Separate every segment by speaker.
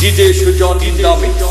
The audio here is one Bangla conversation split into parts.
Speaker 1: DJ Sujan in the mix.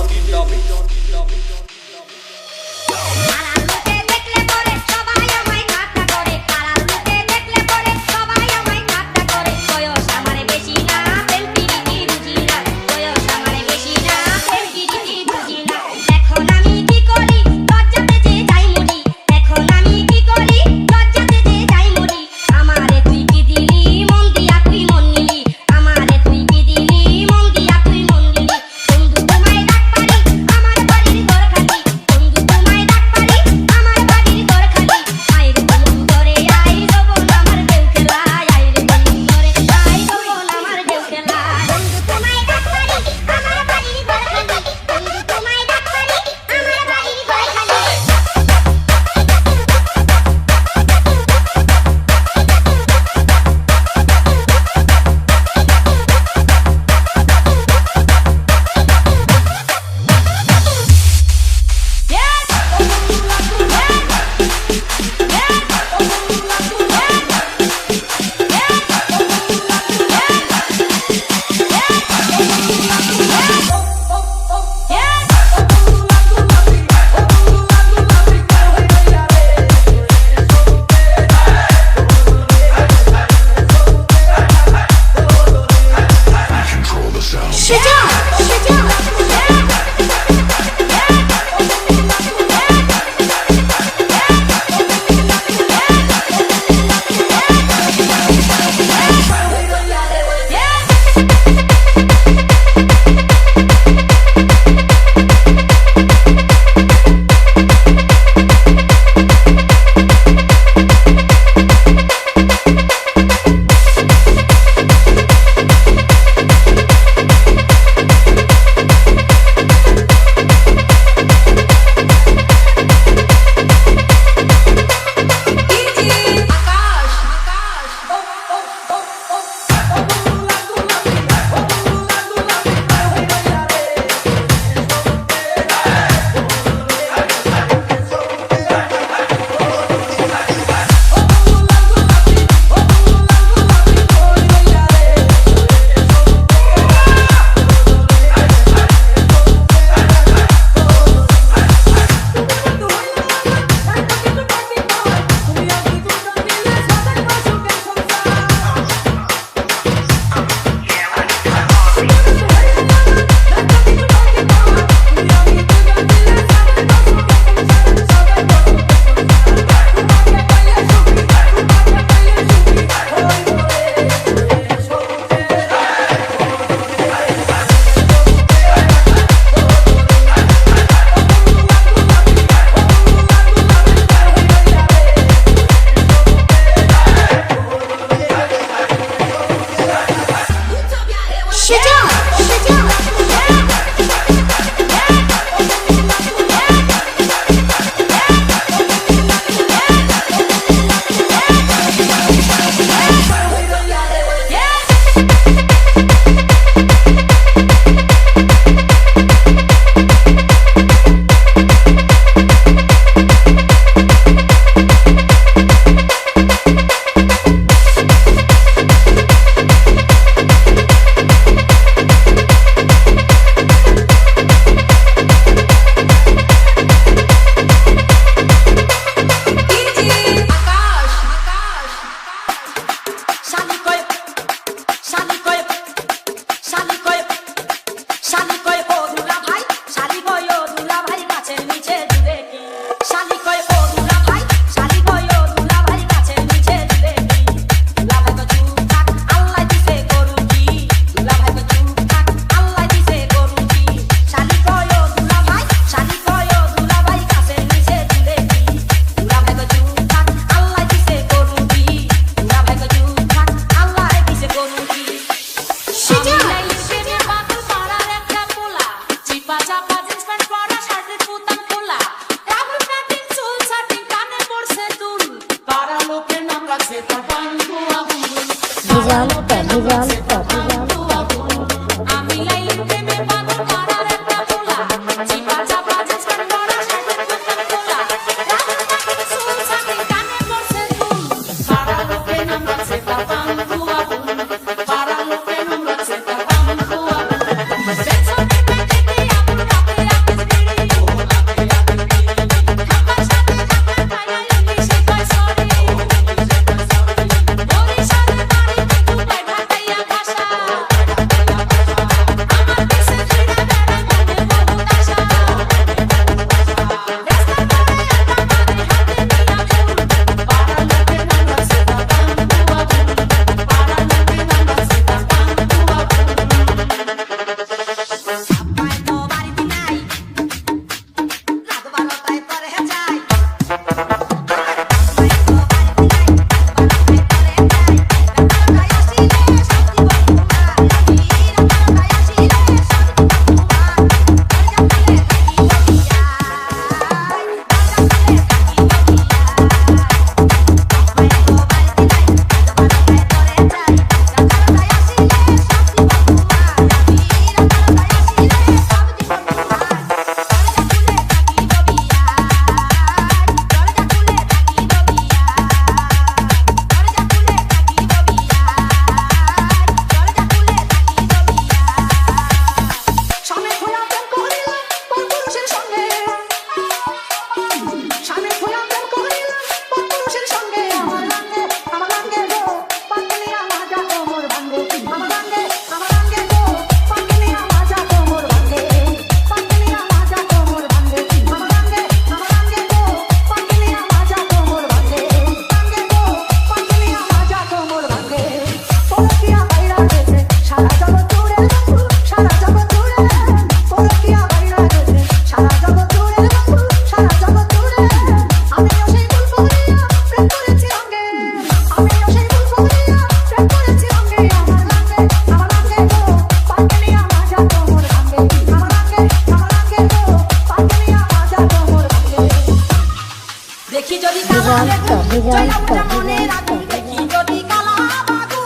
Speaker 1: জয়লাউটা মনের আগুন দেখি যদি কালা বাবু,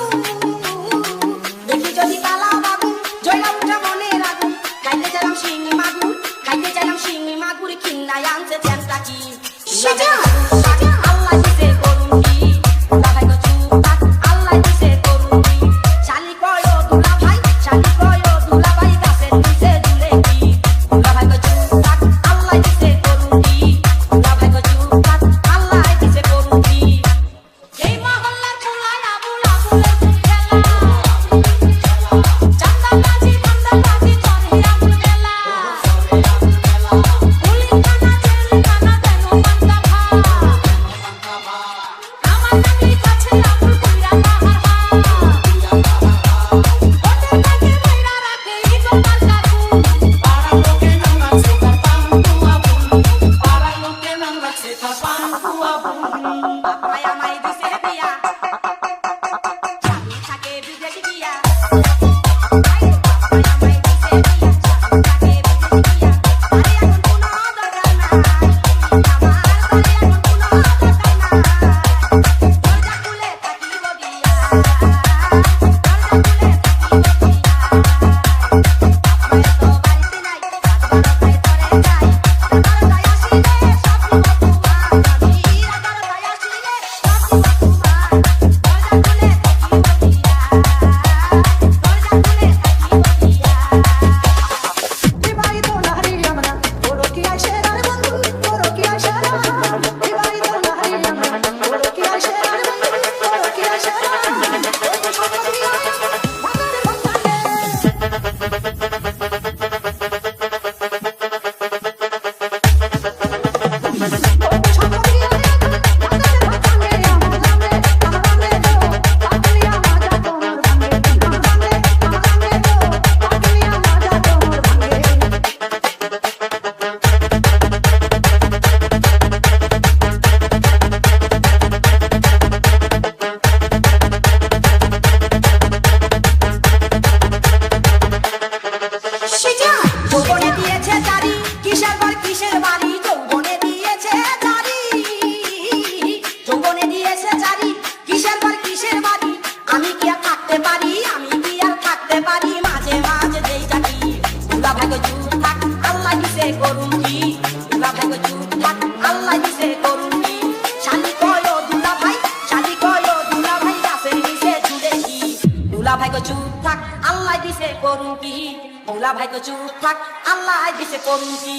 Speaker 1: দেখি যদি কালা বাবু, জয়লাউটা মনের আগুন। খাইতে চাইলাম শিঙি মাগুর, খাইতে চাইলাম শিঙি মাগুর, কিন্নায় আনছে চ্যাংটা কি সেটা আল্লাহ দিছে করুন কি দুলা ভাই গো চুপ থাক, আল্লাহ দিছে করুন কি। শালি কয় ও দুলা ভাই, শালি কয় ও দুলা ভাই, গাছের নিচে ঝুলে কি দুলা ভাই গো চুপ থাক, আল্লাহ দিছে করুন কি দুলা ভাই গো চুপ থাক, আল্লাহ দিছে করুন কি। এই মহল্লার পোলায় আবুল আবুলের খেলা, চান্দাবাজি চান্দাবাজি করে আবুল খেলা, পুলিশ থানা জেল থানা দেন পান্তা ভাত, আমার নামের কাছে আবুল কইরা বাহার ওদের নাকে মাইরা রাখে ইগো মার্কা ফুল।
Speaker 2: Para lo que no nace tapando abun, para lo que no nace tapando abun.
Speaker 1: বাপায় আমায় দিছে বিয়া, স্বামী থাকে বিদেশ গিয়া, বাপায় আমায় দিছে বিয়া, স্বামী থাকে বিদেশ গিয়া। আরে এখন কোনো দরকার নাই, আমার আরে এখন কোনো দরকার নাই। দরজা খুলে থাকিব দিয়া, দরজা খুলে থাকিব দিয়া। বাপায় তো বাড়িতে নাই, রাতবারটায় করে যায়, রাতবারটায় আসিলে সব দিব তোমার, আমি রাতবারটায় আসিলে সব দিব তোমার। দরজা খুলে থাকিব দিয়া, দরজা খুলে থাকিব দিয়া।
Speaker 3: বিবাহিত নারী আমরা বড় কি আসে রে বন্ধু, বড় কি আসে রে বিবাহিত নারী আমরা বড় কি আসে রে বন্ধু, বড় কি আসে রে ওই সম্পত্তি ভাঙারে ভাঙারে।
Speaker 1: যৌবনে দিয়েছে জারি, কিসের ঘর কিসের বাড়ি, যৌবনে দিয়েছে জারি, যৌবনে দিয়েছে জারি, কিসের ঘর কিসের বাড়ি। আমি কি আর থাকতে পারি, আমি কি আর থাকতে পারি, মাঝে মাঝে দেই জানি দুলা ভাই গো চুপ থাক, আল্লাহ দিছে করুন কি দুলা ভাই গো চুপ থাক, আল্লাহ দিছে করুন কি। শালি কয় ও দুলা ভাই, শালি কয় ও দুলা ভাই, গাছের নিচে ঝুলে কি দুলা ভাই গো চুপ থাক, আল্লাহ দিছে করুন কি দুলা ভাই গো চুপ থাক, আল্লাহ দিছে করুন কি।